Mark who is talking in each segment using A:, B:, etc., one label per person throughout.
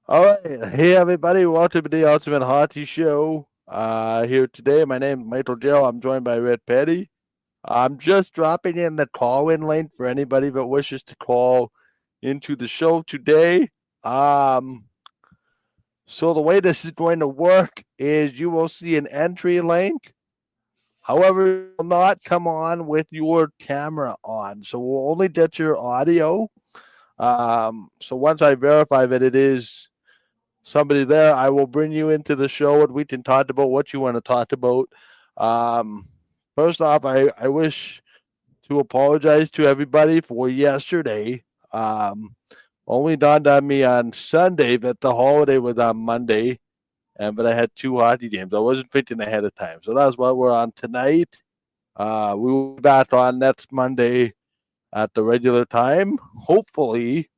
A: All right. Hey, everybody. Welcome to the Ultimate Hockey Show. Here today, my name is Michael Joe. I'm joined by Red Petty. I'm just dropping in the call-in link for anybody that wishes to call into the show today. Um, so the way this is going to work is you will see an entry link. However, it will not come on with your camera on. So we'll only get your audio. So once I verify that it is somebody there, I will bring you into the show and we can talk about what you want to talk about. Um, First off, I wish to apologize to everybody for yesterday. Um, Only dawned on me on Sunday that the holiday was on Monday, and but I had two hockey games. I wasn't thinking ahead of time, so that's what we're on tonight. We will be back on next Monday at the regular time, hopefully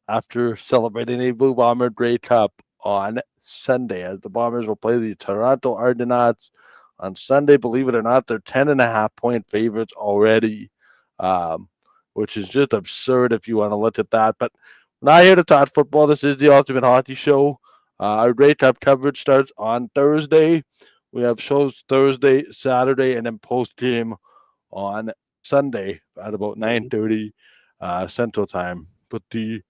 A: after celebrating a Blue Bomber Grey Cup on Sunday, as the Bombers will play the Toronto Argonauts on Sunday. Believe it or not, they're 10.5 point favorites already, um, which is just absurd if you want to look at that. But we're not here to talk football. This is the Ultimate Hockey Show. Our Grey Cup coverage starts on Thursday. We have shows Thursday, Saturday, and then post game on Sunday at about 9:30 Central Time. But the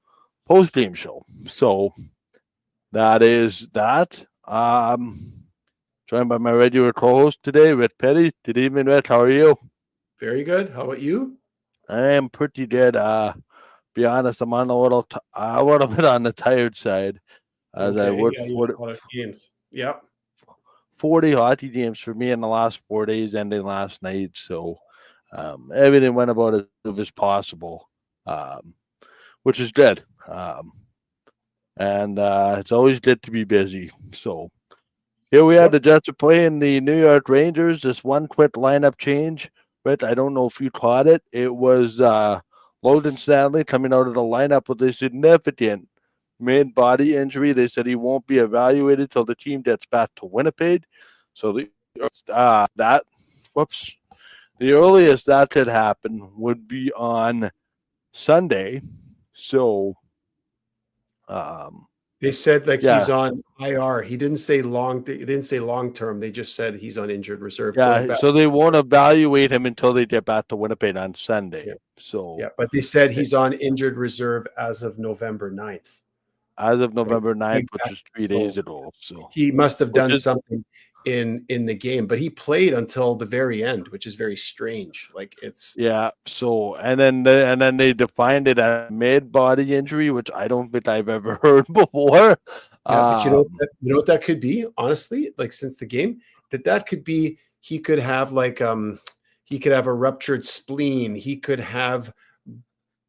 A: post game show. So that is that. Joined by my regular co-host today, Rich Petty. Good evening, Rich. How are you?
B: Very good. How about you?
A: I am pretty good. Be honest, I'm on a little bit on the tired side as I
B: Okay.
A: worked
B: Yeah, you had a lot of games. Yep.
A: 40 hockey games for me in the last 4 days, ending last night. So everything went about as good as possible, um, which is good. And it's always good to be busy. So here we had
B: Yep.
A: the Jets are playing the New York Rangers. Just one quick lineup change. But I don't know if you caught it. It was Logan Stanley coming out of the lineup with a significant mid body injury. They said he won't be evaluated till the team gets back to Winnipeg. So that whoops, the earliest that could happen would be on Sunday. So um,
B: They said like
A: yeah,
B: he's on IR. He didn't say long. They didn't say long term. They just said he's on injured reserve going
A: yeah,
B: back.
A: so they won't evaluate him until they get back to Winnipeg on Sunday.
B: Yeah.
A: So
B: Yeah. But they said he's on injured reserve as of November 9th.
A: as of
B: Right.
A: November 9th,
B: Going
A: which
B: back.
A: is 3 days
B: So
A: ago. So
B: he must have
A: which
B: done
A: is
B: something in the game, but he played until the very end, which is very strange. Like it's
A: yeah. So and then they defined it as mid body injury, which I don't think I've ever heard before.
B: Yeah, but
A: Um,
B: you know what that could be, honestly, like since the game, that could be he could have like he could have a ruptured spleen, he could have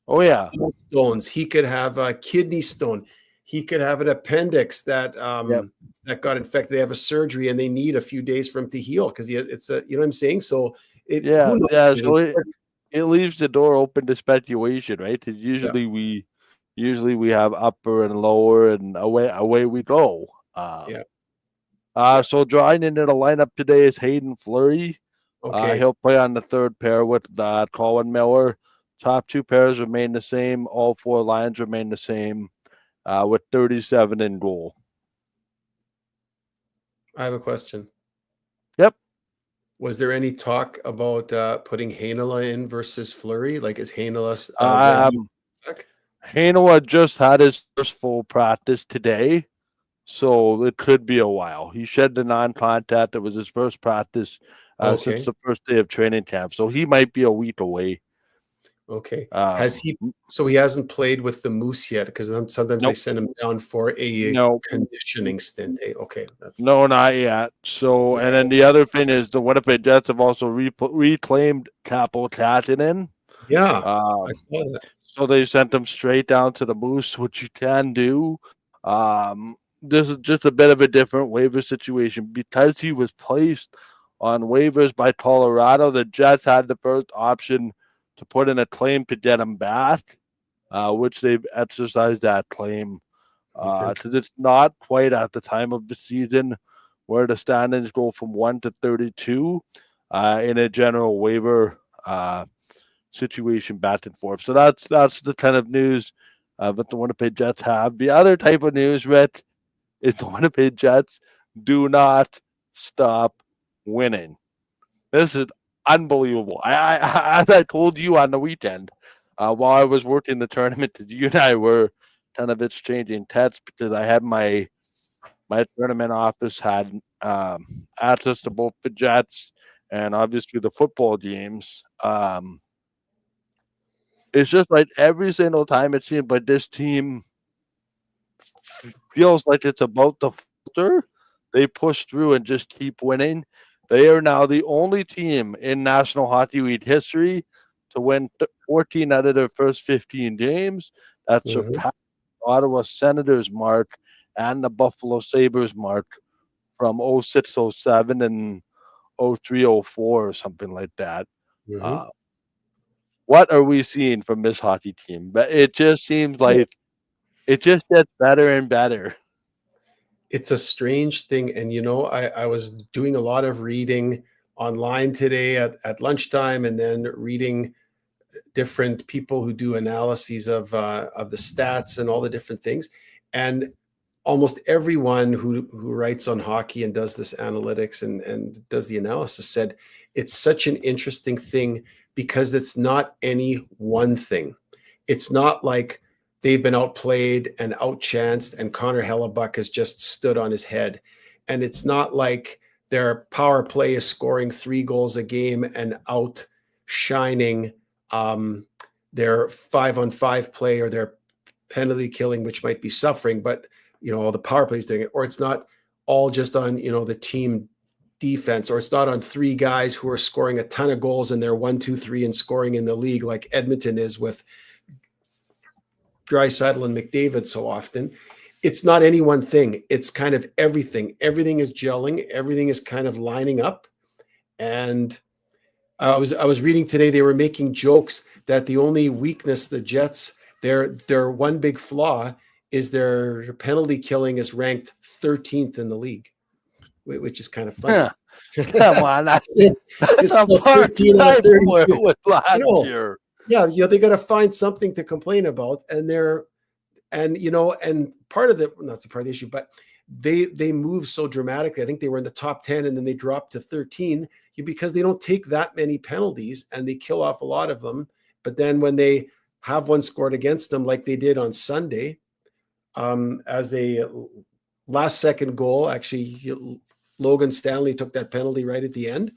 A: oh yeah,
B: stones, he could have a kidney stone, he could have an appendix
A: yep,
B: that got infected. They have a surgery and they need a few days for him to heal because it's a you know what I'm saying? So it
A: yeah,
B: who knows?
A: yeah.
B: Dude?
A: So it leaves the door open to speculation, right? 'Cause
B: Yeah,
A: usually we have upper and lower, and away we go.
B: yeah, yeah.
A: So drawing into the lineup today is Hayden Fleury.
B: Okay.
A: He'll play on the third pair with Colin Miller. Top two pairs remain the same. All four lines remain the same with 37 in goal.
B: I have a question.
A: Yep.
B: Was there any talk about putting Heinola in versus Flurry? Like, is Heinola ready?
A: Um,
B: Back?
A: Hanoa just had his first full practice today, so it could be a while. He shed the non-contact. It was his first practice since
B: Okay,
A: the first day of training camp, so he might be a week away.
B: okay. Has
A: Um,
B: he? So he hasn't played with the Moose yet because sometimes they
A: nope,
B: send him down for a
A: no,
B: conditioning stint. Okay, that's
A: no, not yet. So,
B: yeah,
A: and then the other thing is the Winnipeg Jets have also reclaimed Capo Katinen.
B: yeah. I
A: Um,
B: saw that.
A: so they sent him straight down to the Moose, which you can do. This is just a bit of a different waiver situation because he was placed on waivers by Colorado. The Jets had the first option to put in a claim to get him back, which they've exercised that claim.
B: Okay,
A: Because it's not quite at the time of the season where the standings go from 1 to 32 in a general waiver situation back and forth. So that's the kind of news but the Winnipeg Jets have. The other type of news, Rhett, is the Winnipeg Jets do not stop winning. This is unbelievable. As I told you on the weekend, while I was working the tournament, you and I were kind of exchanging texts because I had my tournament office had access to both the Jets and obviously the football games. It's just like every single time it seems like this team feels like it's about to falter. They push through and just keep winning. They are now the only team in National Hockey League history to win 14 out of their first 15 games. That surpassed the Ottawa Senators mark and the Buffalo Sabres mark from 06-07 and 03-04 or something like that. What are we seeing from this hockey team? But it just seems like it just gets better and better.
B: It's a strange thing. And, I was doing a lot of reading online today at lunchtime, and then reading different people who do analyses of the stats and all the different things. And almost everyone who writes on hockey and does this analytics and does the analysis said it's such an interesting thing because it's not any one thing. It's not like they've been outplayed and outchanced and Connor Hellebuck has just stood on his head. And it's not like their power play is scoring 3 goals a game and outshining their 5-on-5 play or their penalty killing, which might be suffering, but all the power plays doing it. Or it's not all just on, the team defense, or it's not on 3 guys who are scoring a ton of goals and they're 1, 2, 3 and scoring in the league like Edmonton is with Draisaitl and McDavid so often. It's not any one thing. It's kind of everything. Everything is gelling. Everything is kind of lining up. And I was reading today, they were making jokes that the only weakness the Jets, their one big flaw is their penalty killing is ranked 13th in the league, which is kind of funny.
A: Come on, that's
B: it's
A: a part 13 out of 32. With last year.
B: Yeah, they got to find something to complain about, and part of the not the part of the issue, but they move so dramatically. I think they were in the top 10 and then they dropped to 13 because they don't take that many penalties and they kill off a lot of them. But then when they have one scored against them, like they did on Sunday, as a last second goal, actually Logan Stanley took that penalty right at the end,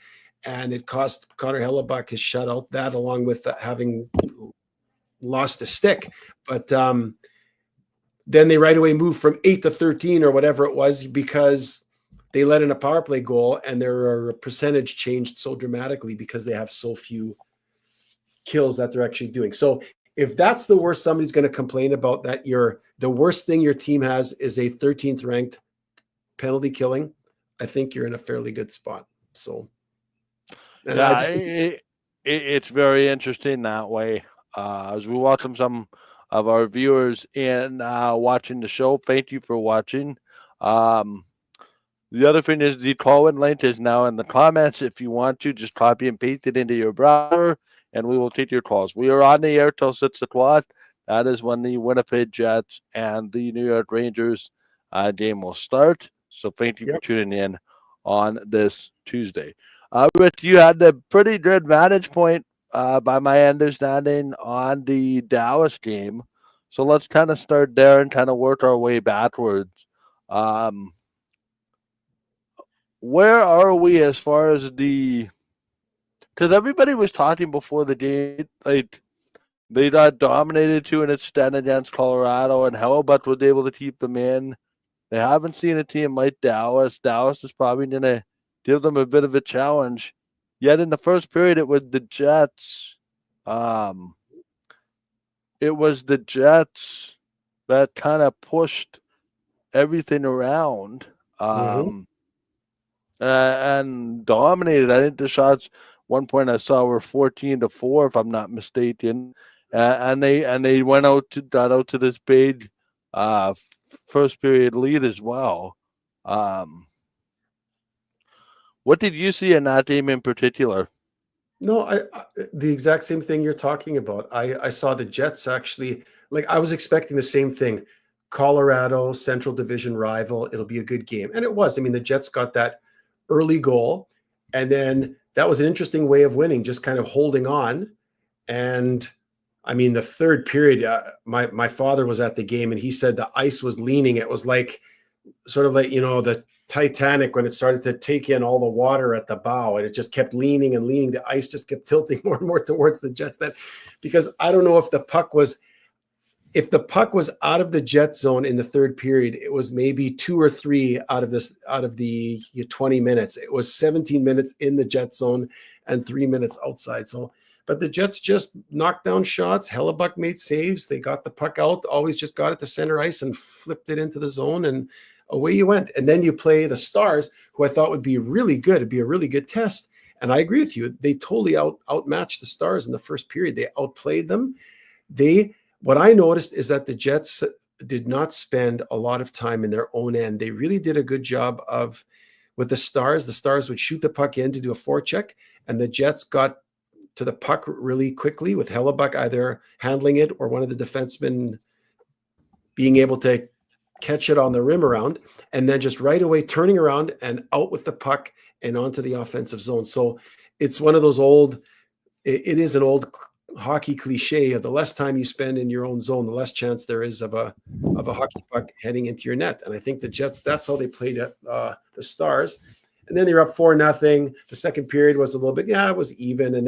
B: and it cost Connor Hellebuck his shutout, that along with having lost a stick. But then they right away moved from 8 to 13 or whatever it was because they let in a power play goal, and their percentage changed so dramatically because they have so few kills that they're actually doing. So if that's the worst somebody's going to complain about, that the worst thing your team has is a 13th ranked penalty killing, I think you're in a fairly good spot. So
A: yeah, it's very interesting that way. As we welcome some of our viewers in watching the show, thank you for watching. The other thing is the call-in link is now in the comments. If you want to, just copy and paste it into your browser, and we will take your calls. We are on the air till 6 o'clock. That is when the Winnipeg Jets and the New York Rangers game will start. So thank you for tuning in on this Tuesday. Rich, you had the pretty good vantage point, by my understanding, on the Dallas game. So let's kind of start there and kind of work our way backwards. Where are we as far as because everybody was talking before the game, like they got dominated to an extent against Colorado, and Hellebuck was able to keep them in. They haven't seen a team like Dallas. Dallas is probably going to give them a bit of a challenge. Yet in the first period, it was the Jets. It was the Jets that kind of pushed everything around. And dominated. I think the shots, one point I saw, were 14-4, if I'm not mistaken. And they got out to this big first period lead as well. What did you see in that game in particular?
B: No, the exact same thing you're talking about. I saw the Jets actually, like I was expecting the same thing. Colorado, Central Division rival, it'll be a good game. And it was. I mean, the Jets got that early goal, and then that was an interesting way of winning, just kind of holding on. And I mean, the third period, my father was at the game, and he said the ice was leaning. It was like sort of like, the Titanic when it started to take in all the water at the bow, and it just kept leaning and leaning. The ice just kept tilting more and more towards the Jets. That because I don't know if the puck was out of the Jet zone in the third period, it was maybe 2 or 3 out of the 20 minutes. It was 17 minutes in the Jet zone and 3 minutes outside. So, but the Jets just knocked down shots. Hellebuck made saves. They got the puck out, always just got it to center ice and flipped it into the zone, and away you went. And then you play the Stars, who I thought would be really good. It'd be a really good test. And I agree with you. They totally outmatched the Stars in the first period. They outplayed them. What I noticed is that the Jets did not spend a lot of time in their own end. They really did a good job with the Stars. The Stars would shoot the puck in to do a forecheck, and the Jets got to the puck really quickly with Hellebuck either handling it or one of the defensemen being able to catch it on the rim around, and then just right away turning around and out with the puck and onto the offensive zone. So it's one of those it is an old hockey cliche of the less time you spend in your own zone, the less chance there is of a hockey puck heading into your net. And I think the Jets, that's how they played at the Stars. And then they were up 4-0. The second period was a little bit, it was even. And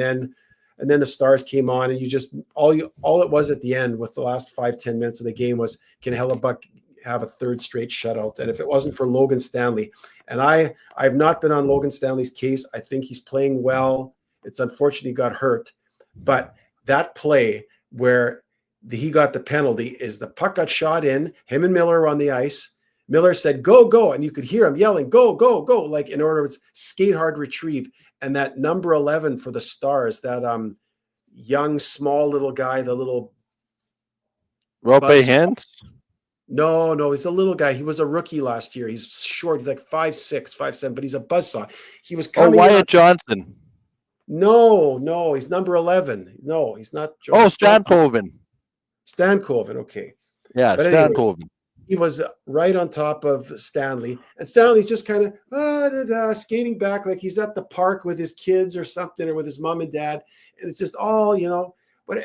B: then the Stars came on, and all it was at the end with the last 5-10 minutes of the game was, can Hellebuck have a third straight shutout? And if it wasn't for Logan Stanley, and I've not been on Logan Stanley's case. I think he's playing well. It's unfortunate he got hurt, but that play where he got the penalty is the puck got shot in, him and Miller were on the ice. Miller said, go, go. And you could hear him yelling, go, go, go. Like, in order to skate hard retrieve. And that number 11 for the Stars, that young, small little guy, the little
A: Rope hands?
B: No, he's a little guy. He was a rookie last year. He's short. He's like 5'6", 5'7", but he's a buzzsaw. He was coming.
A: Wyatt Johnson.
B: No, he's number 11. No, he's not.
A: Stankoven.
B: Stankoven, okay.
A: Yeah, but Stankoven. Anyway,
B: he was right on top of Stanley, and Stanley's just kind of skating back like he's at the park with his kids or something, or with his mom and dad, and it's just all, and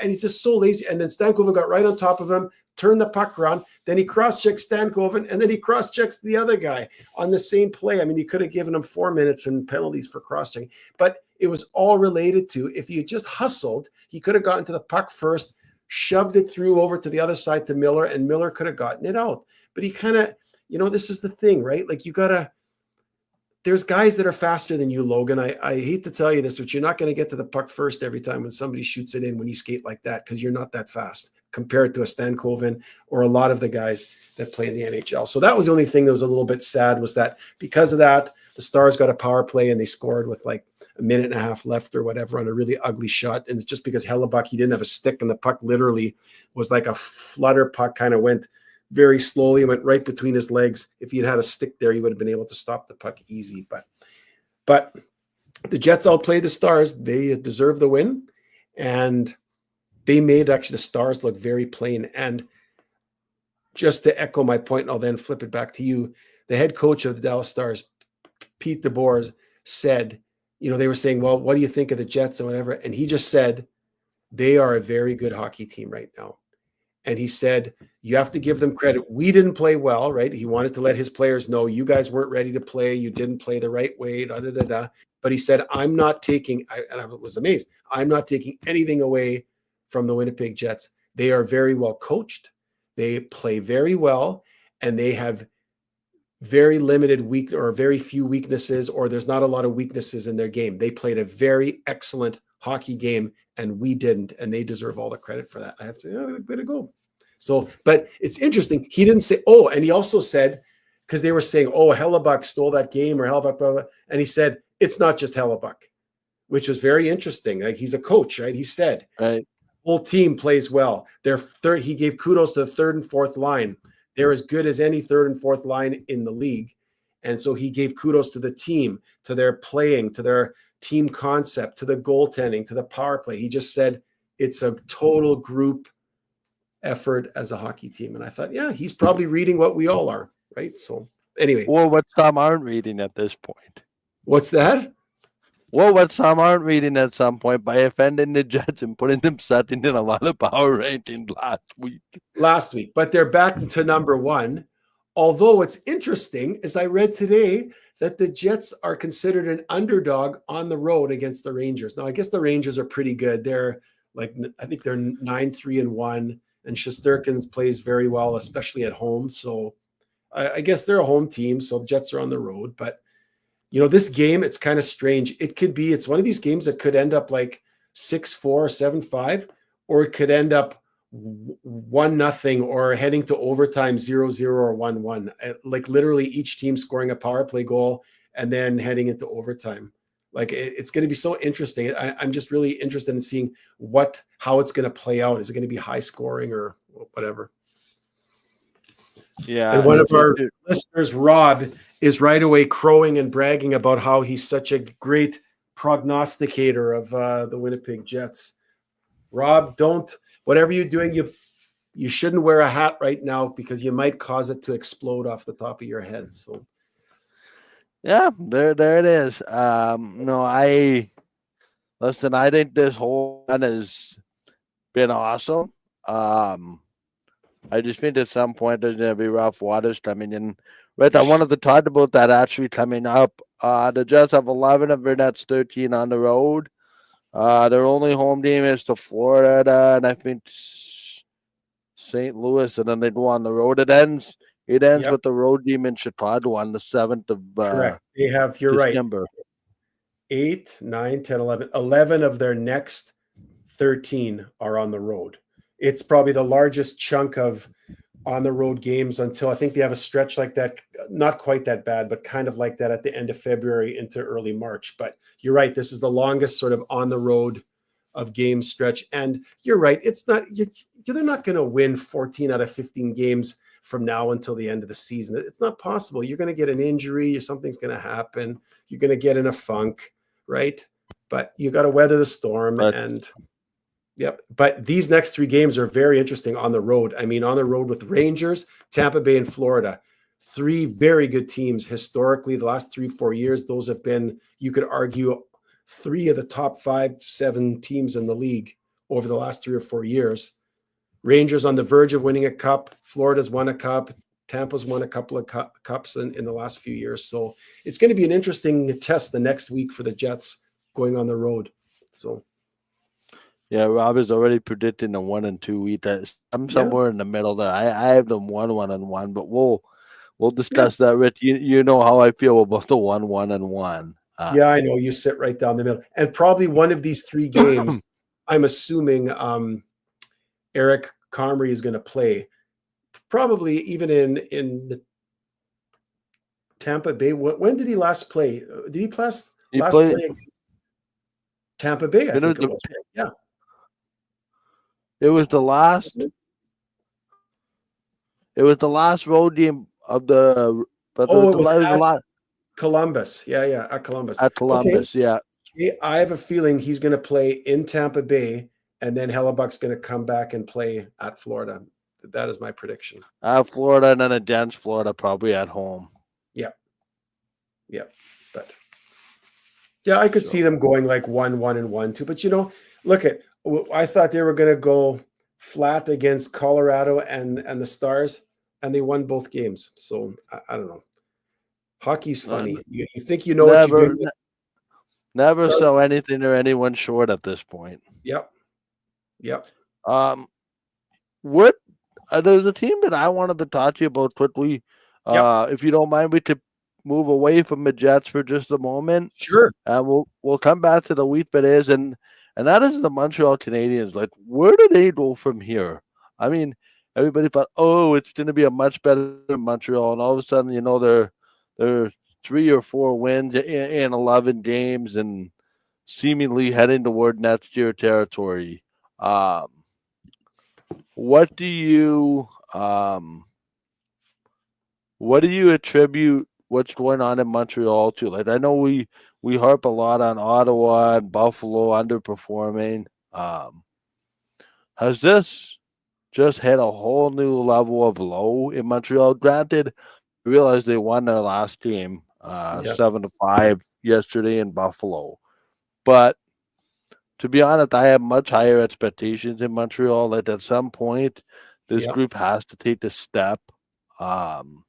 B: he's just so lazy. And then Stankoven got right on top of him, turned the puck around, then he cross-checks Stankoven, and then he cross-checks the other guy on the same play. I mean, he could have given him 4 minutes and penalties for cross-checking, but it was all related to, if he had just hustled, he could have gotten to the puck first, shoved it through over to the other side to Miller, and Miller could have gotten it out. But he kind of, this is the thing, right? Like, there's guys that are faster than you, Logan. I hate to tell you this, but you're not going to get to the puck first every time when somebody shoots it in when you skate like that, because you're not that fast compared to a Stankoven or a lot of the guys that play in the NHL. So that was the only thing that was a little bit sad, was that because of that, the Stars got a power play and they scored with like a minute and a half left or whatever on a really ugly shot. And it's just because Hellebuck, he didn't have a stick, and the puck literally was like a flutter puck, kind of went very slowly and went right between his legs. If he had a stick there, he would have been able to stop the puck easy. But the Jets outplayed the Stars. They deserved the win, and they made actually the Stars look very plain. And just to echo my point, and I'll then flip it back to you, the head coach of the Dallas Stars, Pete DeBoer, said, they were saying, well, what do you think of the Jets and whatever? And he just said, they are a very good hockey team right now. And he said, you have to give them credit. We didn't play well, right? He wanted to let his players know, you guys weren't ready to play. You didn't play the right way, But he said, I'm not taking, and I was amazed, I'm not taking anything away from the Winnipeg Jets. They are very well coached. They play very well, and they have very limited very few weaknesses, or there's not a lot of weaknesses in their game. They played a very excellent hockey game, and we didn't, and they deserve all the credit for that. I have to, way to go. So, but it's interesting. He didn't say, and he also said, because they were saying, Hellebuck stole that game, or Hellebuck, blah, blah, and he said, it's not just Hellebuck, which was very interesting. Like, he's a coach, right? He said,
A: right,
B: whole team plays well. He gave kudos to the third and fourth line. They're as good as any third and fourth line in the league. And so he gave kudos to the team, to their playing, to team concept to the goaltending to the power play. He just said it's a total group effort as a hockey team. And I thought, yeah, he's probably reading what we all are, right? So anyway,
A: Or what some aren't reading at this point.
B: what's that?
A: Well, what some aren't reading at some point by offending the Jets and putting them second in a lot of power rankings
B: last week, but they're back to number one. Although what's interesting is I read today that the Jets are considered an underdog on the road against the Rangers. Now, I guess the Rangers are pretty good. They're like, I think they're 9-3-1, and Shesterkin plays very well, especially at home. So I guess they're a home team. So the Jets are on the road, but you know, this game, it's kind of strange. It's one of these games that could end up like 6-4, 7-5, or it could end up 1-0 or heading to overtime 0-0 or 1-1. Like literally each team scoring a power play goal and then heading into overtime. Like it's going to be so interesting. I'm just really interested in seeing how it's going to play out. Is it going to be high scoring or whatever?
A: Yeah.
B: And one of our listeners, Rob, is right away crowing and bragging about how he's such a great prognosticator of the Winnipeg Jets. Rob, whatever you're doing, you shouldn't wear a hat right now because you might cause it to explode off the top of your head. So,
A: yeah, there it is. No, I think this whole run has been awesome. I just think at some point there's going to be rough waters coming in. Right, I wanted to talk about that actually coming up. The Jets have 11 of their next 13 on the road. Their only home game is to Florida, and I think St. Louis, and then they go on the road. It ends with the road game in Chicago on the 7th of
B: correct. They have, you're
A: December.
B: Right. 8, 9, 10, 11. 11 of their next 13 are on the road. It's probably the largest chunk of on the road games until I think they have a stretch like that, not quite that bad, but kind of like that at the end of February into early March. But you're right. This is the longest sort of on the road of game stretch. And you're right. It's not, they're not going to win 14 out of 15 games from now until the end of the season. It's not possible. You're going to get an injury or something's going to happen. You're going to get in a funk, right? But you got to weather the storm. Yep. But these next 3 games are very interesting on the road. I mean, on the road with Rangers, Tampa Bay, and Florida. 3 very good teams historically. The last 3-4 years, those have been, you could argue, 3 of the top 5-7 teams in the league over the last 3 or 4 years. Rangers on the verge of winning a cup. Florida's won a cup. Tampa's won a couple of cups in the last few years. So it's going to be an interesting test the next week for the Jets going on the road. So.
A: Yeah, Rob is already predicting a 1-2 week. I'm somewhere in the middle there. I have them 1-1-1, but we'll discuss that, Rich. You know how I feel about the 1-1-1.
B: Yeah, I know you sit right down the middle, and probably one of these 3 games. I'm assuming Eric Comrie is going to play, probably even in the Tampa Bay. When did he last play? Did he play against Tampa Bay? I think it was. Yeah.
A: It was the last. It was the last road game of the. But
B: it was at Columbus. Yeah, at Columbus.
A: At Columbus,
B: okay. Yeah. I have a feeling he's going to play in Tampa Bay, and then Hellebuck's going to come back and play at Florida. That is my prediction.
A: Florida, and then against Florida, probably at home.
B: Yeah, but yeah, I could see them going like 1-1-1 too. But I thought they were going to go flat against Colorado and the Stars, and they won both games. So I don't know. Hockey's funny. You think you know what you're doing.
A: Never sell anything or anyone short at this point.
B: Yep.
A: There's a team that I wanted to talk to you about quickly. If you don't mind, we could move away from the Jets for just a moment.
B: Sure.
A: We'll come back to the wheat that is, and that is the Montreal Canadiens. Like, where do they go from here? I mean, everybody thought, it's going to be a much better Montreal, and all of a sudden, they're 3 or 4 wins in 11 games, and seemingly heading toward next year territory. What do you attribute what's going on in Montreal to? Like, I know we we harp a lot on Ottawa and Buffalo underperforming. Has this just hit a whole new level of low in Montreal? Granted, I realize they won their last game,
B: Yeah.
A: 7-5 yesterday in Buffalo. But to be honest, I have much higher expectations in Montreal. That at some point, this
B: Yeah.
A: group has to take the step. Um,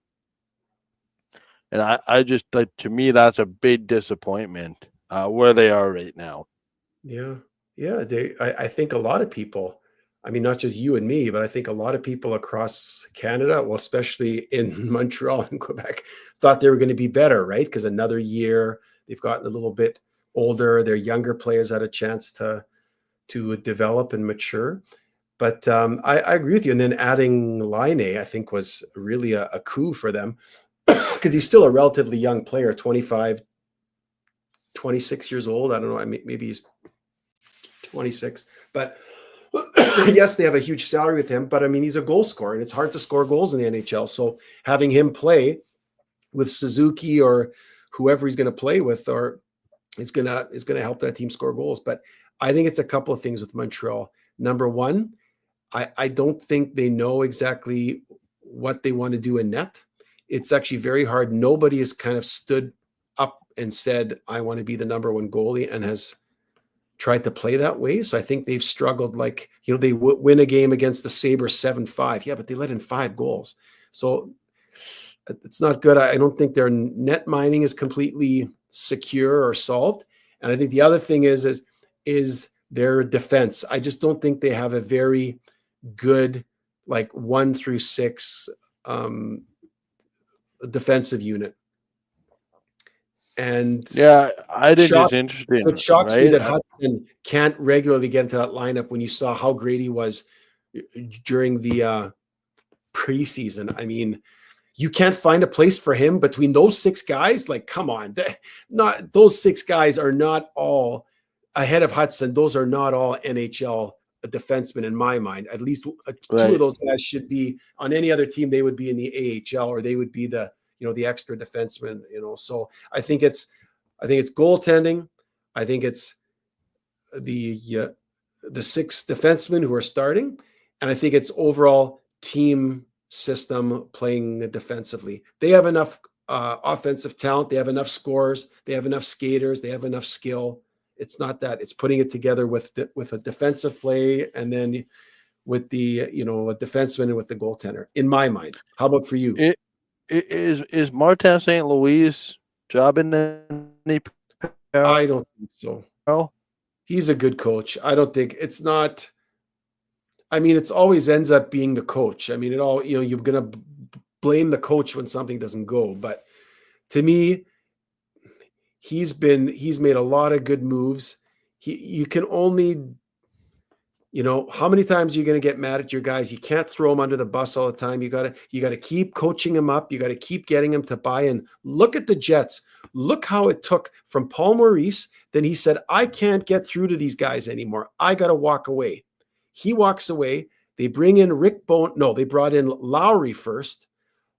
A: and I just like, to me, that's a big disappointment where they are right now.
B: Yeah. Yeah. I think a lot of people, I mean, not just you and me, but I think a lot of people across Canada, well, especially in Montreal and Quebec, thought they were going to be better, right? Because another year, they've gotten a little bit older. Their younger players had a chance to develop and mature. But I agree with you. And then adding Line, I think, was really a coup for them because he's still a relatively young player, 25, 26 years old. I don't know. I mean, maybe he's 26. But yes, they have a huge salary with him. But I mean, he's a goal scorer, and it's hard to score goals in the NHL. So having him play with Suzuki or whoever he's going to play with, or is gonna help that team score goals. But I think it's a couple of things with Montreal. Number one, I don't think they know exactly what they want to do in net. It's actually very hard. Nobody has kind of stood up and said, I want to be the number one goalie, and has tried to play that way. So I think they've struggled. Like, they win a game against the Sabres 7-5. Yeah, but they let in 5 goals. So it's not good. I don't think their net mining is completely secure or solved. And I think the other thing is their defense. I just don't think they have a very good, like, 1 through 6 defensive unit. And
A: Yeah, I think it's interesting,
B: it shocks me
A: right?
B: that Hudson can't regularly get into that lineup when you saw how great he was during the preseason. I mean, you can't find a place for him between those 6 guys. Like, come on, not those 6 guys are not all ahead of Hudson. Those are not all NHL defensemen in my mind. At least 2
A: Right.
B: of those guys should be on any other team. They would be in the AHL, or they would be the extra defenseman. So I think it's goaltending. I think it's the 6 defensemen who are starting, and I think it's overall team system playing defensively. They have enough offensive talent. They have enough scorers. They have enough skaters. They have enough skill. It's not that. It's putting it together with a defensive play, and then with the a defenseman and with the goaltender. In my mind, how about for you?
A: Is Martin St. Louis jobbing any
B: I don't think so.
A: peril?
B: He's a good coach. I don't think it's not. I mean, it's always ends up being the coach. I mean, it all, you're going to blame the coach when something doesn't go. But to me, he's made a lot of good moves. You can only, how many times are you going to get mad at your guys? You can't throw them under the bus all the time. You got to keep coaching them up. You got to keep getting them to buy in. Look at the Jets. Look how it took from Paul Maurice. Then he said, I can't get through to these guys anymore. I got to walk away. He walks away. They bring in Rick Bone. No, they brought in Lowry first.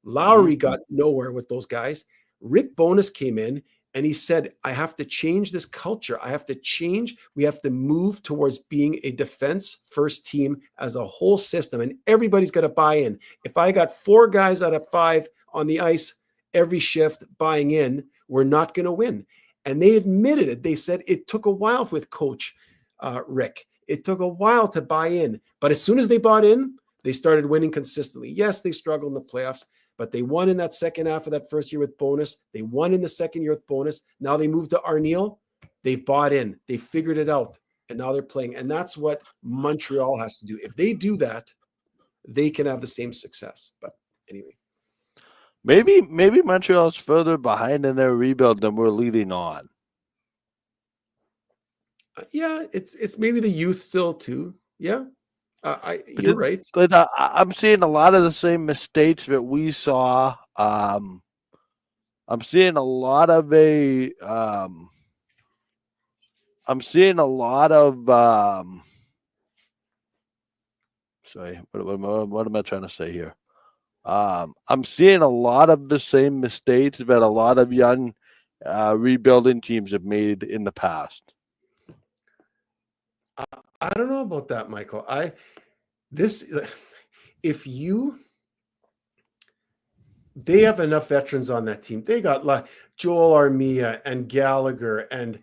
B: Lowry got nowhere with those guys. Rick Bowness came in, and he said, I have to change this culture. I have to change. We have to move towards being a defense first team as a whole system. And everybody's got to buy in. If I got 4 guys out of 5 on the ice every shift buying in, we're not going to win. And they admitted it. They said it took a while with Coach Rick. It took a while to buy in. But as soon as they bought in, they started winning consistently. Yes, they struggled in the playoffs, but they won in that second half of that first year with Bowness. They won in the second year with Bowness. Now they moved to Arniel. They bought in. They figured it out. And now they're playing. And that's what Montreal has to do. If they do that, they can have the same success. But anyway.
A: Maybe Montreal's further behind in their rebuild than we're leading on.
B: Yeah, it's maybe the youth still too. Yeah, you're right.
A: But I'm seeing a lot of the same mistakes that we saw. I'm seeing a lot of sorry, what am I trying to say here? I'm seeing a lot of the same mistakes that a lot of young rebuilding teams have made in the past.
B: I don't know about that, Michael. If they have enough veterans on that team. They got Joel Armia and Gallagher and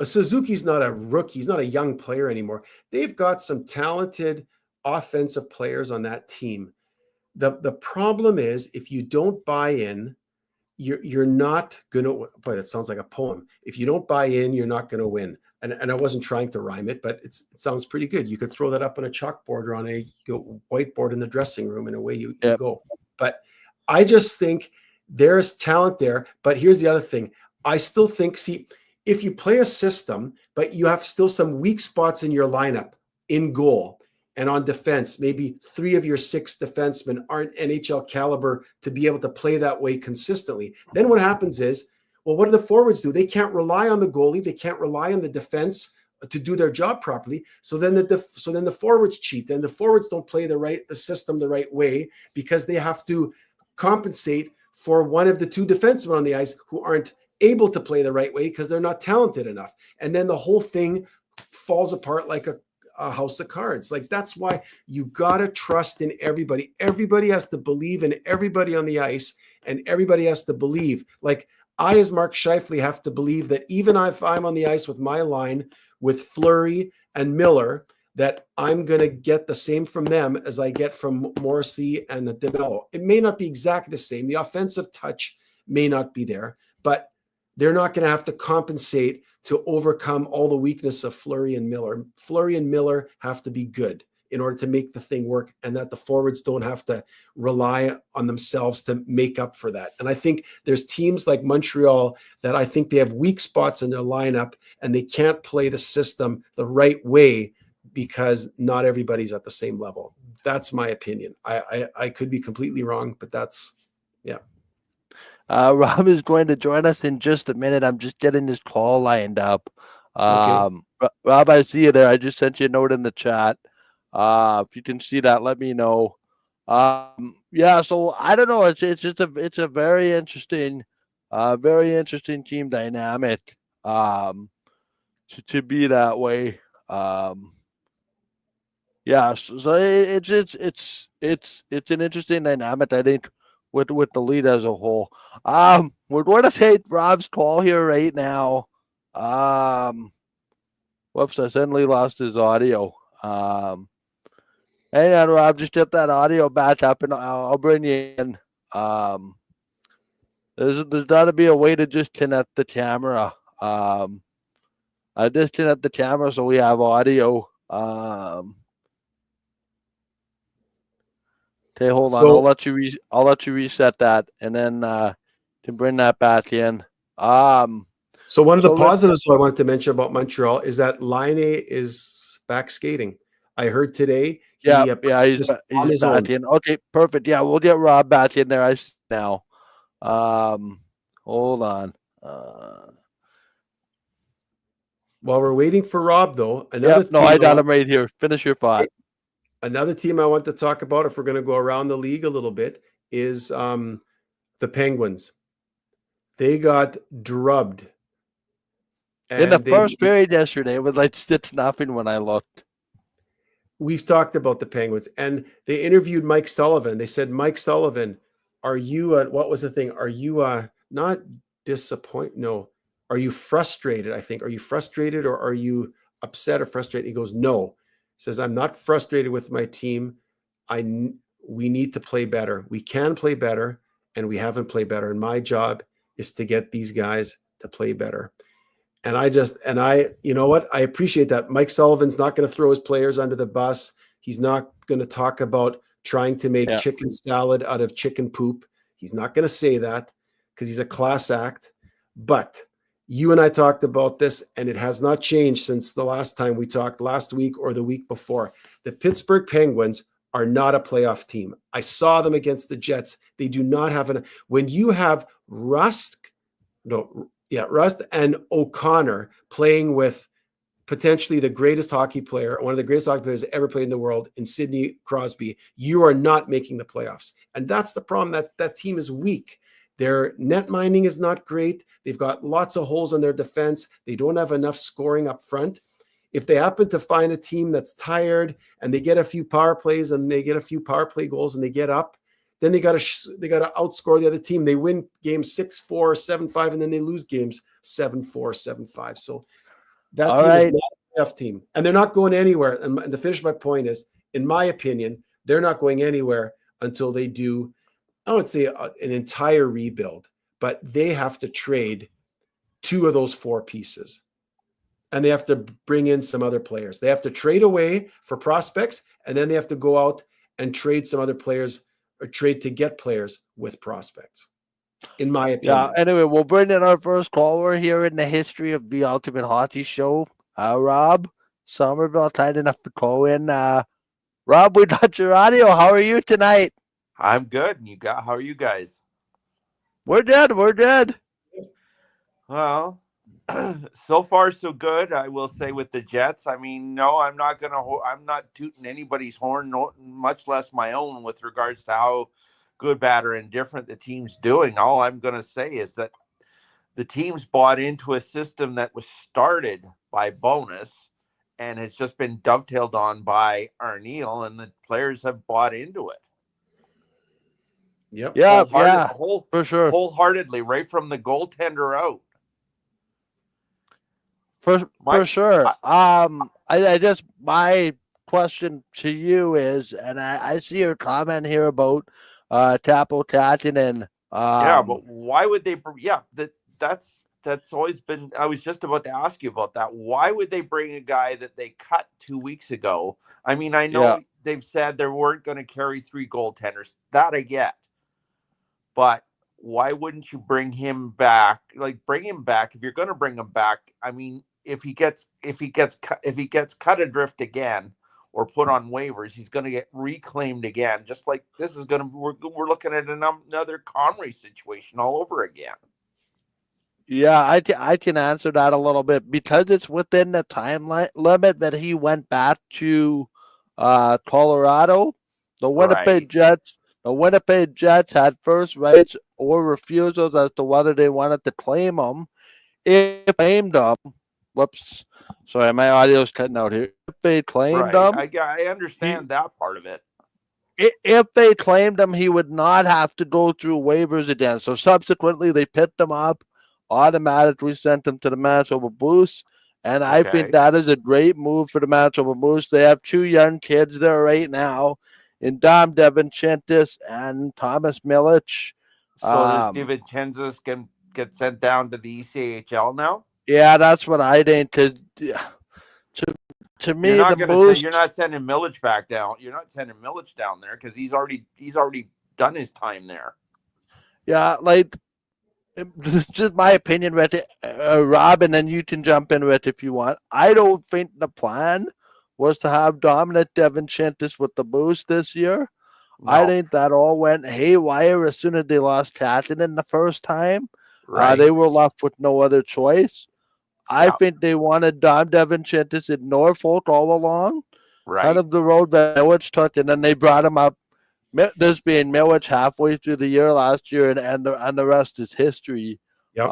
B: Suzuki's not a rookie. He's not a young player anymore. They've got some talented offensive players on that team. The problem is if you don't buy in, you're not gonna. Boy, that sounds like a poem. If you don't buy in, you're not gonna win. And I wasn't trying to rhyme it, but it sounds pretty good. You could throw that up on a chalkboard or on a whiteboard in the dressing room, and away you go. But I just think there's talent there. But here's the other thing. I still think, if you play a system, but you have still some weak spots in your lineup in goal and on defense, maybe 3 of your 6 defensemen aren't NHL caliber to be able to play that way consistently. Then what happens is, well, what do the forwards do? They can't rely on the goalie. They can't rely on the defense to do their job properly. So then the forwards cheat. Then the forwards don't play the system the right way because they have to compensate for one of the 2 defensemen on the ice who aren't able to play the right way because they're not talented enough. And then the whole thing falls apart like a house of cards. Like, that's why you got to trust in everybody. Everybody has to believe in everybody on the ice, and everybody has to believe. Like, I, as Mark Scheifele, have to believe that even if I'm on the ice with my line with Fleury and Miller, that I'm going to get the same from them as I get from Morrissey and DeMello. It may not be exactly the same. The offensive touch may not be there, but they're not going to have to compensate to overcome all the weakness of Fleury and Miller. Fleury and Miller have to be good in order to make the thing work, and that the forwards don't have to rely on themselves to make up for that. And I think there's teams like Montreal that I think they have weak spots in their lineup and they can't play the system the right way because not everybody's at the same level. That's my opinion. I could be completely wrong, but that's, yeah.
A: Rob is going to join us in just a minute. I'm just getting his call lined up.
B: Okay.
A: Rob, I see you there. I just sent you a note in the chat. If you can see that, let me know. Yeah, so I don't know. It's a very interesting team dynamic. To be that way. Yeah, so it's an interesting dynamic, I think, with the league as a whole. We're going to take Rob's call here right now. Whoops, I suddenly lost his audio. Hang on, Rob, just get that audio back up and I'll bring you in. There's got to be a way to just connect the camera. I disconnect the camera so we have audio. Okay, hold on. I'll let you reset that, and then can bring that back in.
B: So one of the positives I wanted to mention about Montreal is that Laine is back skating. I heard today.
A: He's back in. Okay, perfect. Yeah, we'll get Rob back in there now. Hold on.
B: While we're waiting for Rob, though,
A: I got him right here. Finish your thought.
B: Another team I want to talk about, if we're going to go around the league a little bit, is the Penguins. They got drubbed.
A: In the first period yesterday, it was like 6-0 when I looked.
B: We've talked about the Penguins, and they interviewed Mike Sullivan. They said, Mike Sullivan, are you, what was the thing? Are you not disappointed? No. Are you frustrated? I think. Are you frustrated or are you upset or frustrated? He goes, no. He says, I'm not frustrated with my team. We need to play better. We can play better, and we haven't played better. And my job is to get these guys to play better. And you know what? I appreciate that. Mike Sullivan's not going to throw his players under the bus. He's not going to talk about trying to make chicken salad out of chicken poop. He's not going to say that because he's a class act. But you and I talked about this, and it has not changed since the last time we talked, last week or the week before. The Pittsburgh Penguins are not a playoff team. I saw them against the Jets. They do not have when you have Rust and O'Connor playing with potentially the greatest hockey player, one of the greatest hockey players ever played in the world, in Sidney Crosby, you are not making the playoffs. And that's the problem. That team is weak. Their net mining is not great. They've got lots of holes in their defense. They don't have enough scoring up front. If they happen to find a team that's tired and they get a few power plays and they get a few power play goals and they get up, then they got to outscore the other team. They win games 6-4, 7-5, and then they lose games 7-4, 7-5. So that
A: All
B: team is
A: right.
B: not a tough team, and they're not going anywhere. And to finish my point is, in my opinion, they're not going anywhere until they do, I would say, an entire rebuild. But they have to trade 2 of those 4 pieces, and they have to bring in some other players. They have to trade away for prospects, and then they have to go out and trade some other players or trade to get players with prospects, in my opinion.
A: Yeah. Anyway, we'll bring in our first caller here in the history of the Ultimate Hockey Show. Rob Somerville, tight enough to call in. Rob, we got your audio. How are you tonight?
C: I'm good. And how are you guys?
A: We're good. We're good.
C: Well, so far so good. I will say with the Jets. I mean, no, I'm not tooting anybody's horn, much less my own, with regards to how good, bad, or indifferent the team's doing. All I'm going to say is that the team's bought into a system that was started by Bonus and has just been dovetailed on by Arniel, and the players have bought into it.
B: Yep.
A: Yeah,
C: for sure. Wholeheartedly, right from the goaltender out.
A: For sure. I just, my question to you is, and I see your comment here about Tapo Tatinen.
C: Yeah, but why would they? Yeah, that's always been. I was just about to ask you about that. Why would they bring a guy that they cut 2 weeks ago? I mean, I know they've said they weren't going to carry 3 goaltenders. That I get, but why wouldn't you bring him back? Like, bring him back if you're going to bring him back. I mean, if he gets cut adrift again or put on waivers, he's going to get reclaimed again. Just like this is going to, we're looking at another Comrie situation all over again.
A: Yeah, I can answer that a little bit because it's within the time limit that he went back to Colorado. The Winnipeg Jets had first rights or refusals as to whether they wanted to claim him. If they claimed him, whoops, sorry, my audio's cutting out here. If they claimed him,
C: I understand that part of it.
A: If they claimed him, he would not have to go through waivers again. So subsequently, they picked him up, automatically sent him to the Manitoba Moose, and I think that is a great move for the Manitoba Moose. They have 2 young kids there right now, in Dom DeVincentis and Thomas Milic.
C: So does DeVincentis can get sent down to the ECHL now?
A: Yeah, that's what I think. To me,
C: you're not sending Milic back down. You're not sending Milic down there because he's already done his time there.
A: Yeah, like, this is just my opinion, Rhett. Rob, and then you can jump in, Rhett, if you want. I don't think the plan was to have Dominic DeVincentis with the Boost this year. No. I think that all went haywire as soon as they lost Kapanen the first time. Right. They were left with no other choice. I think they wanted Dom DeVincentis in Norfolk all along. Right. Kind of the road that Milic took, and then they brought him up. This being Milic halfway through the year last year, and the rest is history.
B: Yep.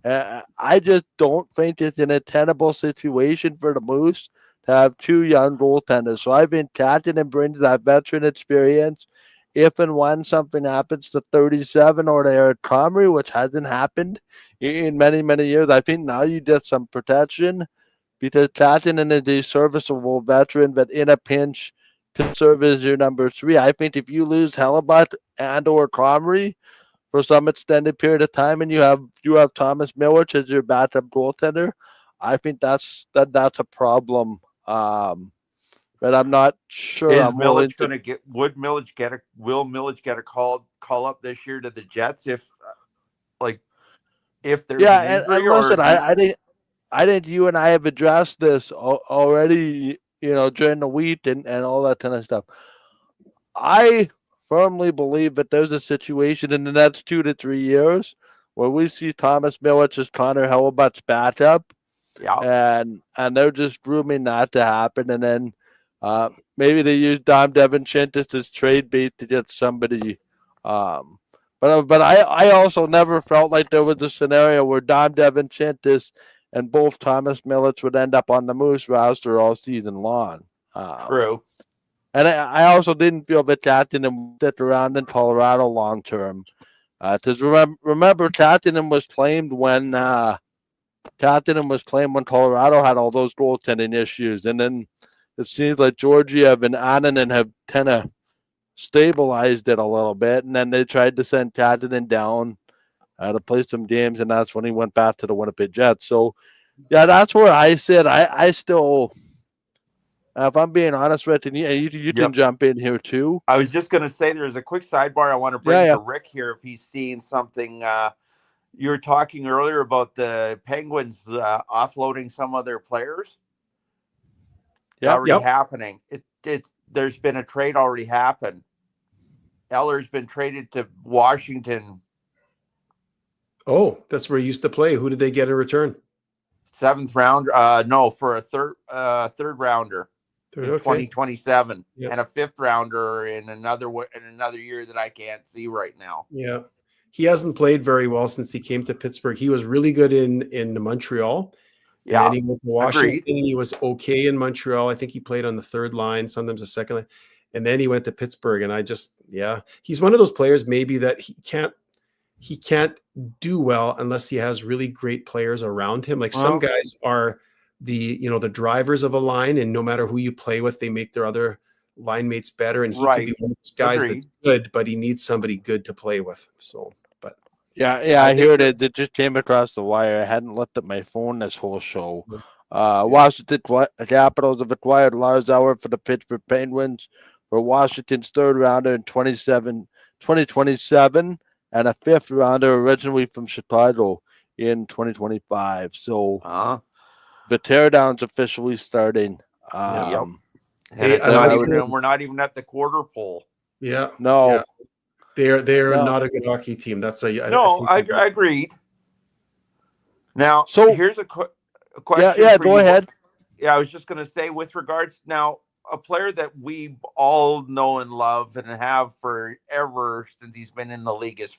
A: I just don't think it's an attainable situation for the Moose to have 2 young goaltenders. So I think Kapanen brings that veteran experience. If and when something happens to 37 or to Eric Comrie, which hasn't happened in many, many years, I think now you get some protection because Kapanen is a serviceable veteran, but in a pinch to serve as your number 3. I think if you lose Hellebuyck and or Comrie for some extended period of time, and you have Thomas Milic as your backup goaltender, I think that's a problem. But I'm not sure.
C: Will Milic get a call up this year to the Jets if there's an injury?
A: And listen, I think you and I have addressed this already, during the week and all that kind of stuff. I firmly believe that there's a situation in the next 2 to 3 years where we see Thomas Milic as Connor Hellebuyck's backup. Yeah. And they're just grooming that to happen. And then maybe they use Dom DeVincentis as trade bait to get somebody But I also never felt like there was a scenario where Dom DeVincentis and both Thomas Millets would end up on the Moose roster all season long.
C: True.
A: And I also didn't feel that Kahtinen would stick around in Colorado long term. Because remember, Kahtinen was claimed when Colorado had all those goaltending issues, and then it seems like Georgiev and Annunen have kind of stabilized it a little bit, and then they tried to send Kahtinen down to play some games, and that's when he went back to the Winnipeg Jets. So, yeah, that's where I sit. I still, if I'm being honest with you, you can jump in here too.
C: I was just going to say there's a quick sidebar I want to bring to Rick here if he's seeing something. You were talking earlier about the Penguins offloading some of their players.
A: Yeah,
C: already happening. There's been a trade already happened. Eller's been traded to Washington.
B: Oh, that's where he used to play. Who did they get in return?
C: 7th round. No, for a third rounder in 2027, and a 5th rounder in another year that I can't see right now.
B: Yeah, he hasn't played very well since he came to Pittsburgh. He was really good in Montreal.
C: Yeah,
B: and he went to Washington.
C: Agreed.
B: He was okay in Montreal. I think he played on the 3rd line, sometimes the 2nd line. And then he went to Pittsburgh. And he's one of those players maybe that he can't do well unless he has really great players around him. Like some guys are the drivers of a line, and no matter who you play with, they make their other line mates better. And he can be one of those guys that's good, but he needs somebody good to play with. So, but
A: yeah, I heard it. It just came across the wire. I hadn't looked at my phone this whole show. Washington Capitals have acquired Lars Eller for the Pittsburgh Penguins for Washington's 3rd rounder in 2027 and a 5th rounder originally from Chicago in 2025. So the teardown's officially starting.
C: And we're not even at the quarter pole.
B: Yeah.
A: No.
B: Yeah. They're not a good hockey team. That's why.
C: I agreed. Now,
A: so
C: here's a question.
A: Yeah, go ahead.
C: Yeah, I was just going to say, with regards now, a player that we all know and love and have forever since he's been in the league is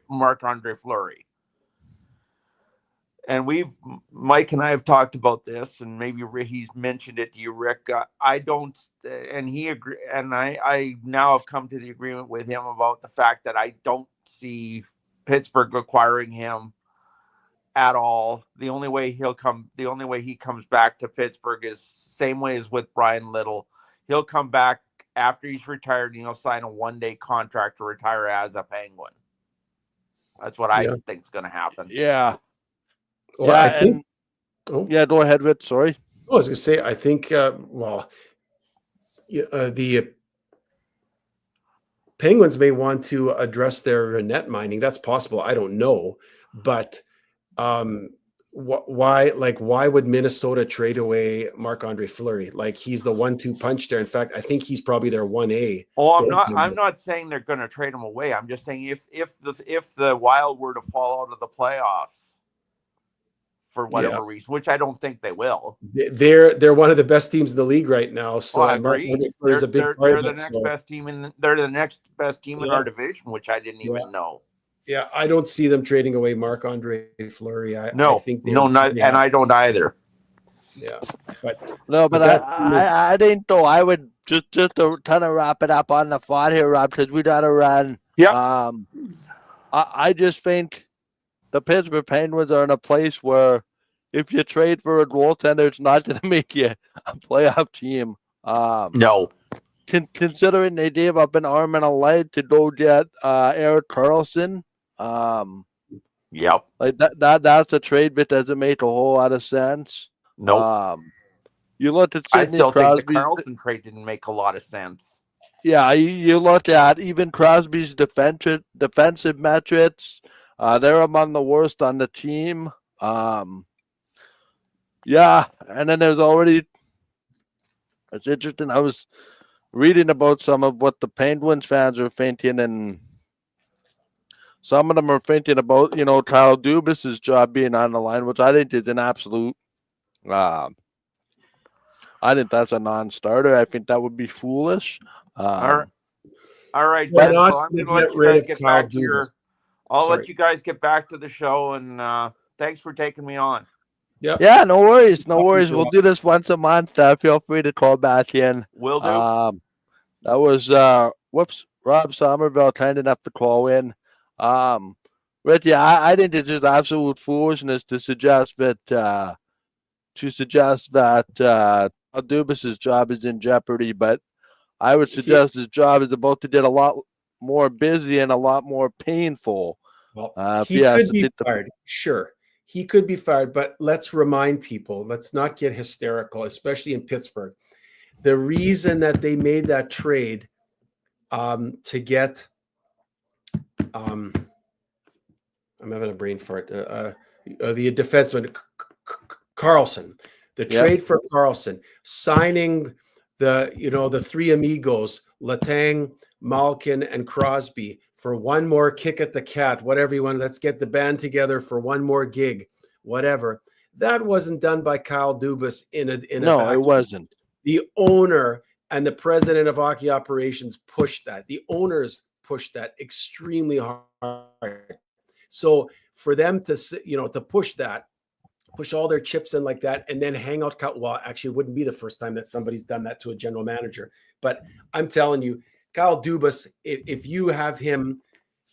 C: Marc-Andre Fleury. And Mike and I have talked about this, and maybe he's mentioned it to you, Rick. I don't, and he agree, and I now have come to the agreement with him about the fact that I don't see Pittsburgh acquiring him at all. The only way he comes back to Pittsburgh is same way as with Brian Little. He'll come back after he's retired, and he'll sign a 1-day contract to retire as a Penguin. That's what I think is going to happen.
A: Yeah.
B: Well, I think.
A: Go ahead, Rich. Sorry.
B: I was going to say, I think. The Penguins may want to address their net mining. That's possible. I don't know, but why would Minnesota trade away Marc-Andre Fleury? Like, he's the 1-2 punch there. In fact, I think he's probably their 1A.
C: Oh, I'm not saying they're going to trade him away. I'm just saying if the Wild were to fall out of the playoffs for whatever reason, which I don't think they will.
B: They're one of the best teams in the league right now. So
C: I agree. They're the next best team in our division, which I didn't even know.
B: Yeah, I don't see them trading away Marc-Andre Fleury. I think
C: and I don't either.
B: Yeah,
A: but I didn't know. I would just to kind of wrap it up on the spot here, Rob, because we got to run.
C: Yeah.
A: I just think the Pittsburgh Penguins are in a place where if you trade for a goaltender, it's not going to make you a playoff team.
C: No.
A: Considering they gave up an arm and a leg to go get Erik Karlsson.
C: Yep.
A: Like that's a trade that doesn't make a whole lot of sense.
C: Nope.
A: You look at
C: I still think the Karlsson trade didn't make a lot of sense.
A: Yeah, you look at even Crosby's defensive metrics. They're among the worst on the team. Yeah, and then there's already. It's interesting. I was reading about some of what the Penguins fans are thinking, and some of them are thinking about, Kyle Dubas's job being on the line, which I think is an absolute. I think that's a non-starter. I think that would be foolish.
C: I All right,
B: We're
C: gents.
B: not
C: Well, I'm
B: going
C: going
B: to
C: to let
B: get
C: you
B: rid
C: guys
B: of
C: get
B: Kyle
C: back to
B: Dubas.
C: your. I'll
B: Sorry.
C: let you guys get back to the show, and thanks for taking me on.
A: Yeah, no worries. No worries. We'll do this once a month. Feel free to call back in.
C: Will do.
A: That was Rob Somerville kind enough to call in. Richie, I think it's just absolute foolishness to suggest that Dubas's job is in jeopardy, but I would suggest his job is about to get a lot more busy and a lot more painful.
B: Well,
A: if
B: he
A: has
B: could
A: to
B: be
A: take the-
B: fired. Sure. He could be fired, but let's remind people, let's not get hysterical, especially in Pittsburgh. The reason that they made that trade to get, I'm having a brain fart, the defenseman, Carlson, the trade for Carlson, signing the three amigos, Letang, Malkin, and Crosby, for one more kick at the cat, whatever you want. Let's get the band together for one more gig, whatever. That wasn't done by Kyle Dubas in a vacuum.
A: It wasn't.
B: The owner and the president of hockey operations pushed that. The owners pushed that extremely hard. So for them to push that, push all their chips in like that, and then hang out. Well, actually, it wouldn't be the first time that somebody's done that to a general manager. But I'm telling you, Kyle Dubas, if you have him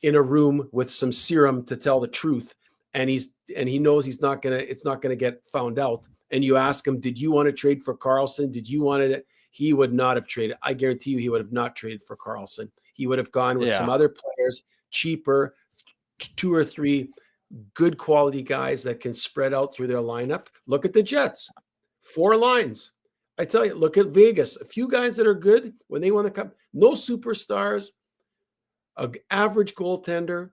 B: in a room with some serum to tell the truth, and he knows it's not gonna get found out, and you ask him, did you want to trade for Carlson? Did you want it? He would not have traded. I guarantee you, he would have not traded for Carlson. He would have gone with some other players, cheaper, 2 or 3 good quality guys that can spread out through their lineup. Look at the Jets, 4 lines. I tell you, look at Vegas, a few guys that are good when they won the cup. No superstars, an average goaltender,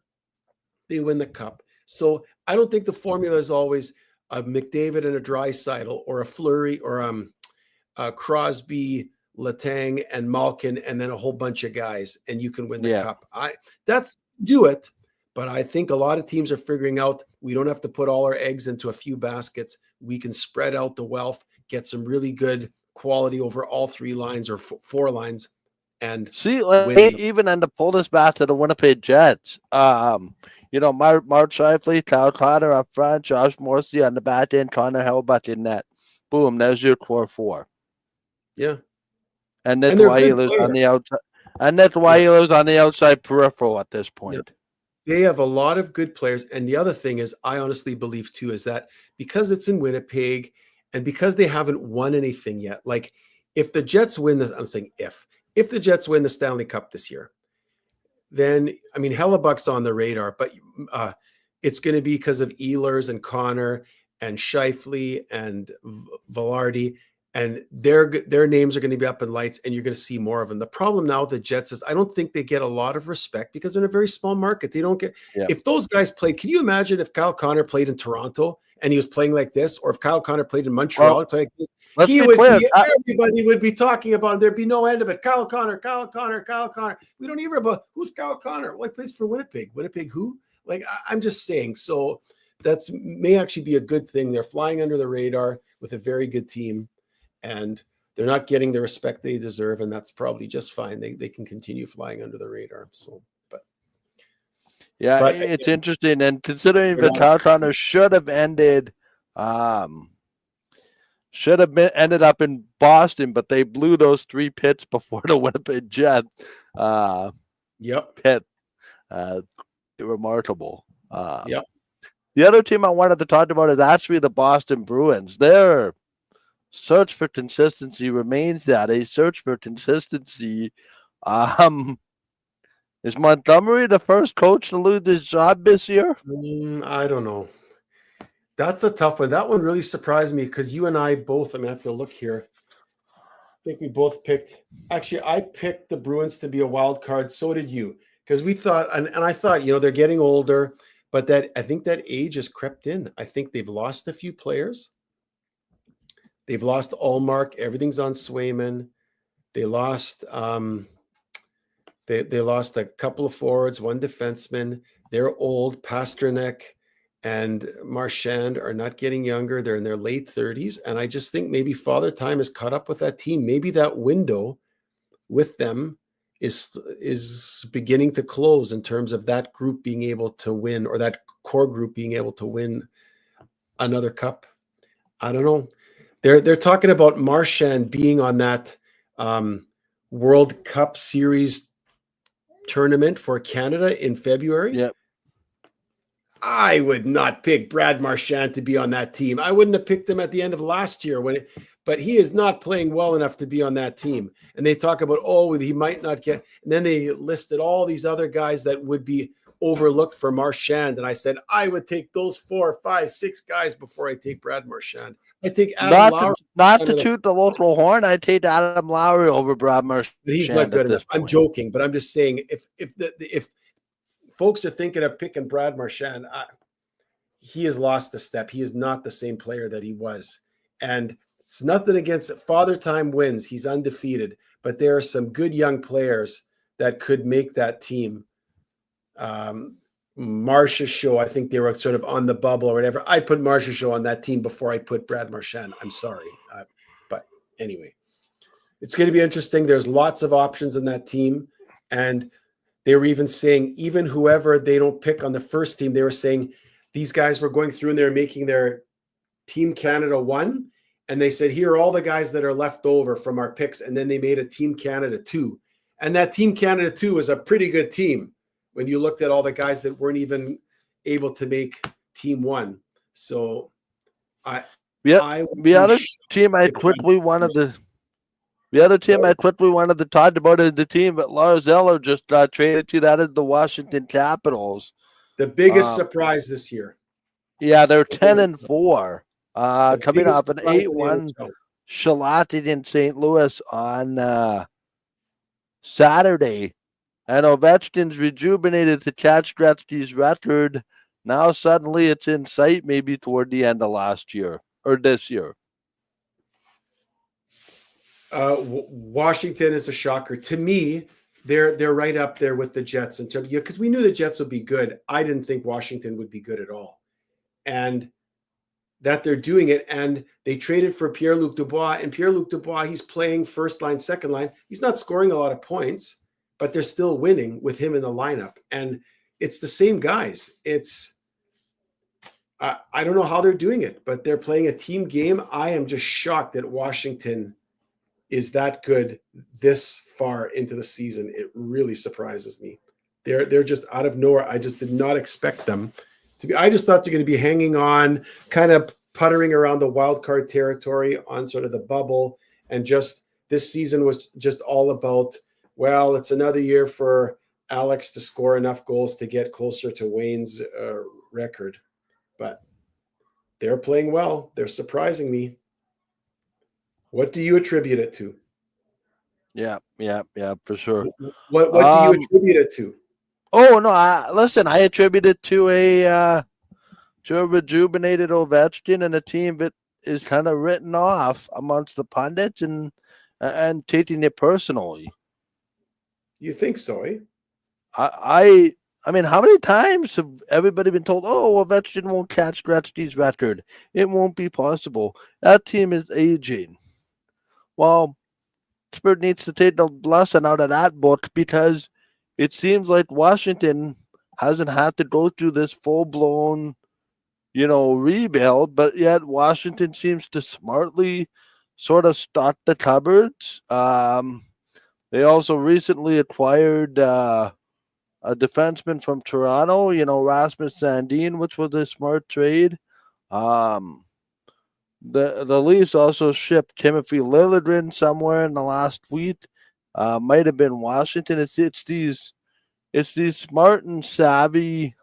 B: they win the cup. So I don't think the formula is always a McDavid and a Draisaitl, or a Fleury, or a Crosby, Letang, and Malkin, and then a whole bunch of guys, and you can win the cup. Do it. But I think a lot of teams are figuring out we don't have to put all our eggs into a few baskets. We can spread out the wealth, get some really good quality over all 3 lines or 4 lines, and
A: see, even end up pull this back to the Winnipeg Jets. Mark Scheifele, Kyle Connor up front, Josh Morrissey on the back end, Connor Hellebuyck in net. Boom, there's your core 4.
B: Yeah,
A: and that's why he lives on the outside. And that's why he lives on the outside peripheral at this point.
B: Yeah. They have a lot of good players. And the other thing is, I honestly believe too, is that because it's in Winnipeg and because they haven't won anything yet, like if the Jets win I'm saying if the Jets win the Stanley Cup this year, then, I mean, Hellebuck's on the radar, but it's going to be because of Ehlers and Connor and Scheifele and Velarde, and their names are going to be up in lights, and you're going to see more of them. The problem now with the Jets is I don't think they get a lot of respect because they're in a very small market. They don't get if those guys play. Can you imagine if Kyle Connor played in Toronto and he was playing like this, or if Kyle Connor played in Montreal and played like this? Everybody would be talking about it. There'd be no end of it. Kyle Connor. We don't hear about who's Kyle Connor. Well, he plays for Winnipeg. Winnipeg who? Like, I'm just saying. So that's may actually be a good thing. They're flying under the radar with a very good team, and they're not getting the respect they deserve, and that's probably just fine. They can continue flying under the radar. So, but
A: it's interesting, and considering the Kyle Connor should have ended. Should have ended up in Boston, but they blew those 3 pits before the Winnipeg Jets. Pit. Remarkable. The other team I wanted to talk about is actually the Boston Bruins. Their search for consistency remains that a search for consistency. Is Montgomery the first coach to lose his job this year?
B: I don't know. That's a tough one. That one really surprised me because you and I both, I have to look here. I think we both picked, actually, I picked the Bruins to be a wild card. So did you. Because we thought, and I thought, they're getting older, but that I think that age has crept in. I think they've lost a few players. They've lost Allmark. Everything's on Swayman. They lost, they lost a couple of forwards, 1 defenseman. They're old. Pasternak and Marchand are not getting younger. They're in their late 30s. And I just think maybe Father Time has caught up with that team. Maybe that window with them is beginning to close in terms of that group being able to win, or that core group being able to win another cup. I don't know. They're talking about Marchand being on that World Cup Series tournament for Canada in February.
A: Yep.
B: I would not pick Brad Marchand to be on that team. I wouldn't have picked him at the end of last year but he is not playing well enough to be on that team. And they talk about, he might not get, and then they listed all these other guys that would be overlooked for Marchand. And I said, I would take those 4, 5, 6 guys before I take Brad Marchand. I take Adam Lowry.
A: Not to toot the local horn, I take Adam Lowry over Brad Marchand.
B: But he's not good enough. I'm joking, but I'm just saying if folks are thinking of picking Brad Marchand, he has lost a step. He is not the same player that he was. And it's nothing against it. Father Time wins. He's undefeated. But there are some good young players that could make that team. Marcia Show, I think they were sort of on the bubble or whatever. I put Marcia Show on that team before I put Brad Marchand. I'm sorry. But anyway, it's going to be interesting. There's lots of options in that team. And they were even saying, even whoever they don't pick on the first team, they were saying these guys were going through and they're making their Team Canada 1. And they said, here are all the guys that are left over from our picks. And then they made a Team Canada 2. And that Team Canada 2 was a pretty good team when you looked at all the guys that weren't even able to make Team 1. So
A: the other team I quickly wanted to talk about is the team that Lars Eller just traded to. That is the Washington Capitals.
B: The biggest surprise this year.
A: Yeah, they're 10-4. Coming up an 8-1 shellacking in St. Louis on Saturday. And Ovechkin's rejuvenated to catch Gretzky's record. Now suddenly it's in sight, maybe toward the end of last year or this year.
B: Washington is a shocker. To me, they're right up there with the Jets in terms, because we knew the Jets would be good. I didn't think Washington would be good at all. And that they're doing it, and they traded for Pierre-Luc Dubois, and Pierre-Luc Dubois, he's playing first line, second line. He's not scoring a lot of points, but they're still winning with him in the lineup. And it's the same guys. I don't know how they're doing it, but they're playing a team game. I am just shocked that Washington is that good this far into the season. It really surprises me. They're just out of nowhere. I just did not expect them to be. I just thought they're going to be hanging on, kind of puttering around the wild card territory on sort of the bubble. And just this season was just all about, well, it's another year for Alex to score enough goals to get closer to Wayne's record. But they're playing well. They're surprising me. What do you attribute it to?
A: Yeah, for sure.
B: What do you attribute it to?
A: Oh no! I attribute it to a rejuvenated Ovechkin and a team that is kind of written off amongst the pundits and taking it personally.
B: You think so, eh?
A: I mean, how many times have everybody been told, "Oh, Ovechkin won't catch Gretzky's record. It won't be possible. That team is aging." Well, Pittsburgh needs to take the lesson out of that book, because it seems like Washington hasn't had to go through this full-blown, rebuild, but yet Washington seems to smartly sort of stock the cupboards. They also recently acquired a defenseman from Toronto, Rasmus Sandin, which was a smart trade. The Leafs also shipped Timothy Liljegren somewhere in the last week. Might have been Washington. It's these smart and savvy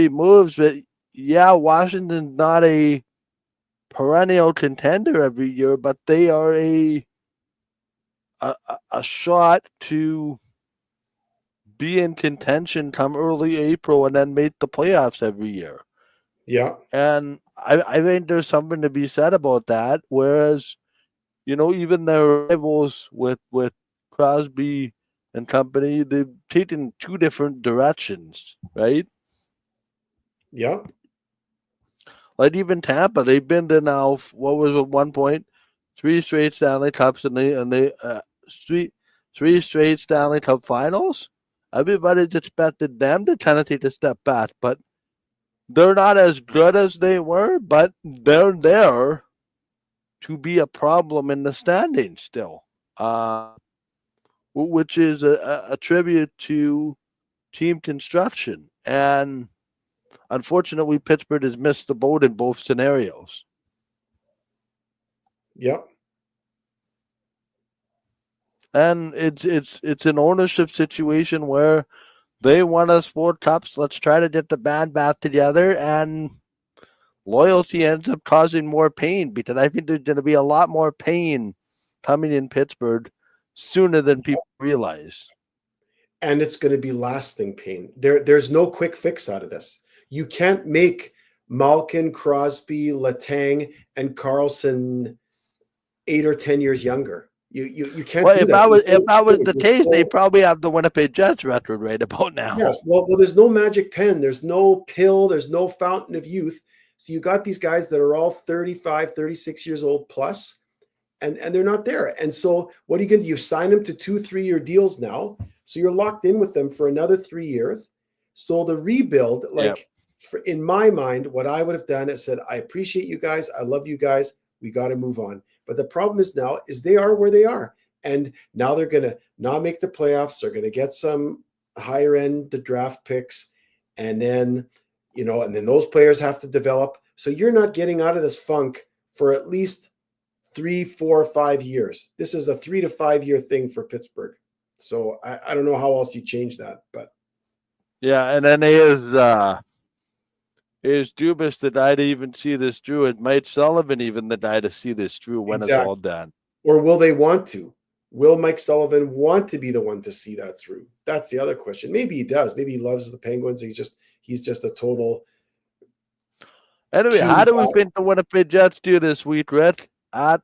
A: moves. But yeah, Washington's not a perennial contender every year, but they are a shot to be in contention come early April and then make the playoffs every year.
B: Yeah.
A: And I think there's something to be said about that. Whereas, even their rivals with Crosby and company, they've taken two different directions, right?
B: Yeah.
A: Like even Tampa, they've been to now, what was at one point, three straight Stanley Cups and the three straight Stanley Cup finals. Everybody's expected them to Tennessee to step back, but they're not as good as they were, but they're there to be a problem in the standings still, which is a tribute to team construction. And unfortunately, Pittsburgh has missed the boat in both scenarios.
B: Yep.
A: And it's an ownership situation where they won us 4 cups. Let's try to get the band back together, and loyalty ends up causing more pain, because I think there's going to be a lot more pain coming in Pittsburgh sooner than people realize.
B: And it's going to be lasting pain. There's no quick fix out of this. You can't make Malkin, Crosby, Letang, and Carlson 8 or 10 years younger. You can't.
A: Well,
B: do
A: if
B: that.
A: that was the case, they probably have the Winnipeg Jets record right about now.
B: Yeah. Well, there's no magic pen. There's no pill. There's no fountain of youth. So you got these guys that are all 35, 36 years old plus, and they're not there. And so what are you going to do? You sign them to 2-3 year deals now. So you're locked in with them for another 3 years. So the rebuild, in my mind, what I would have done is said, I appreciate you guys. I love you guys. We got to move on. But the problem is now is they are where they are. And now they're going to not make the playoffs. They're going to get some higher end draft picks. And then, and then those players have to develop. So you're not getting out of this funk for at least 3, 4, 5 years. This is a 3 to 5 year thing for Pittsburgh. So I don't know how else you change that, but.
A: Yeah. And then is Dubas the guy to even see this through? Is Mike Sullivan even the guy to see this through when it's all done?
B: Or will they want to? Will Mike Sullivan want to be the one to see that through? That's the other question. Maybe he does. Maybe he loves the Penguins. He's just a total.
A: Anyway, how do we think the Winnipeg Jets do this week, Rich? At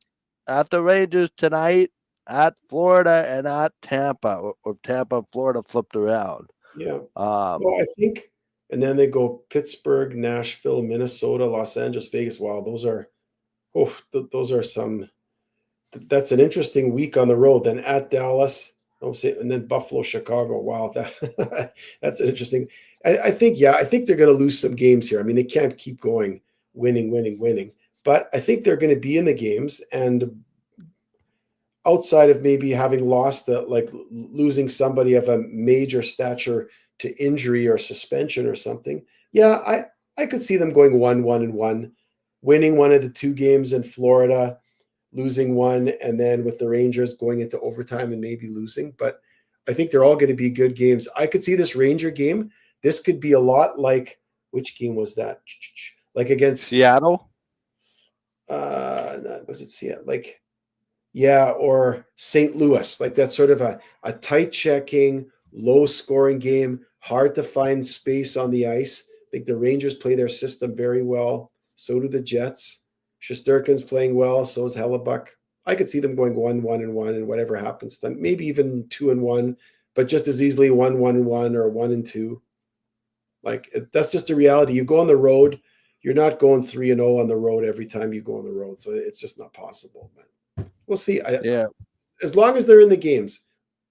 A: the Rangers tonight, at Florida, and at Tampa, or Tampa, Florida flipped around.
B: Yeah. Well, I think. And then they go Pittsburgh, Nashville, Minnesota, Los Angeles, Vegas. Wow, those are some. That's an interesting week on the road. Then at Dallas, and then Buffalo, Chicago. Wow, that's interesting. I think they're going to lose some games here. I mean, they can't keep going winning. But I think they're going to be in the games, and outside of maybe having lost losing somebody of a major stature to injury or suspension or something. Yeah, I could see them going 1-1-1, winning one of the 2 games in Florida, losing one, and then with the Rangers going into overtime and maybe losing. But I think they're all going to be good games. I could see this Ranger game. This could be a lot like, which game was that? Like against
A: Seattle?
B: Was it Seattle? Or St. Louis. Like that's sort of a tight checking, low scoring game, hard to find space on the ice. I think the Rangers play their system very well. So do the Jets. Shesterkin's playing well. So is Hellebuck. I could see them going 1-1-1, and whatever happens to them, maybe even 2-1, but just as easily 1-1-1 or 1-2. That's just the reality. You go on the road, you're not going 3-0 on the road every time you go on the road. So it's just not possible. But we'll see. As long as they're in the games.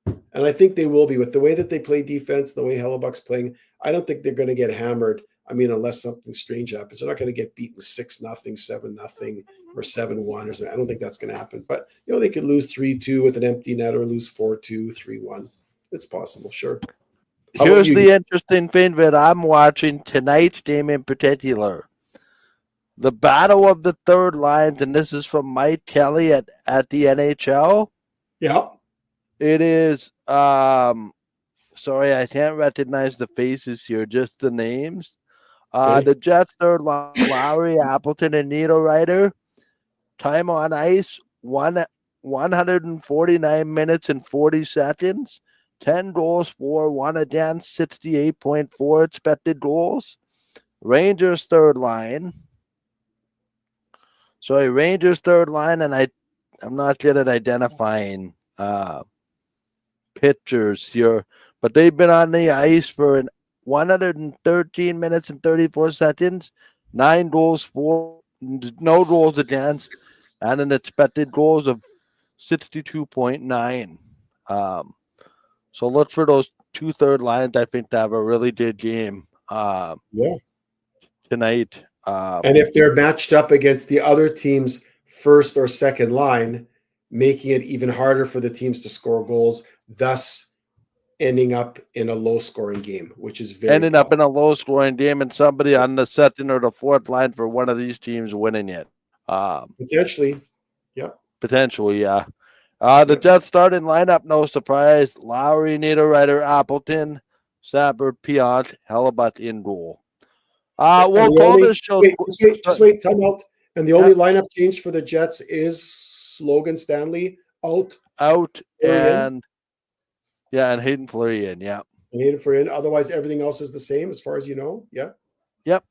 B: And I think they will be with the way that they play defense, the way Hellebuck's playing. I don't think they're going to get hammered. I mean, unless something strange happens, they're not going to get beaten 6-0, 7-0, or 7-1 or something. I don't think that's going to happen. But they could lose 3-2 with an empty net, or lose 4-2, 3-1. It's possible, sure.
A: Here's the interesting thing that I'm watching tonight's game in particular. The battle of the third lines, and this is from Mike Kelly at the NHL.
B: Yeah.
A: It is, sorry, I can't recognize the faces here, just the names.
B: Okay.
A: The Jets third line, Lowry, Appleton, and Niederreiter. Time on ice, 149 minutes and 40 seconds. 10 goals for, 1 against, 68.4 expected goals. Rangers third line, and I'm not good at identifying pitchers here, but they've been on the ice for 113 minutes and 34 seconds, 9 goals for, no goals against, and an expected goals of 62.9. So look for those 2 third lines, I think, to have a really good game tonight.
B: And if they're matched up against the other team's first or second line, making it even harder for the teams to score goals, thus ending up in a low-scoring game, which is very
A: ending up in a low-scoring game and somebody on the second or the fourth line for one of these teams winning it.
B: Potentially, yep.
A: Potentially, yeah. The Jets starting lineup, no surprise. Lowry, Niederreiter, Appleton, Sapper, Piot, Hellebuck in goal. We'll call this show.
B: Just wait, time out. And the only lineup change for the Jets is Logan Stanley out,
A: and Hayden Fleury in, yeah.
B: And Hayden Fleury in. Otherwise, everything else is the same as far as you know, yeah?
A: Yep.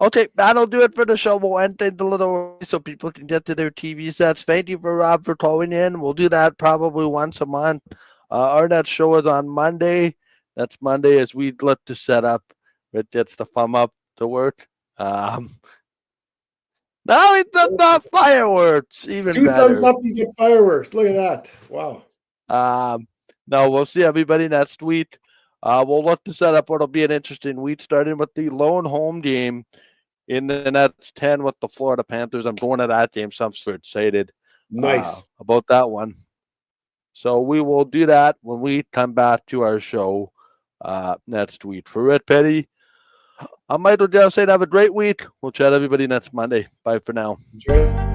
A: Okay, that'll do it for the show. We'll end things a little so people can get to their TV sets. Thank you for Rob for calling in. We'll do that probably once a month. Our next show is on Monday. That's Monday as we look to set up. It gets the thumb up to work. Now it's the fireworks. Even
B: 2
A: better.
B: thumbs up, you get fireworks. Look at that. Wow.
A: No, we'll see everybody next week. We'll look to set up what'll be an interesting week, starting with the lone home game in the next 10 with the Florida Panthers. I'm going to that game, so I'm so excited.
B: Nice.
A: About that one. So we will do that when we come back to our show next week. For Red Petty, I'm Michael Dell saying have a great week. We'll chat everybody next Monday. Bye for now.
B: Enjoy.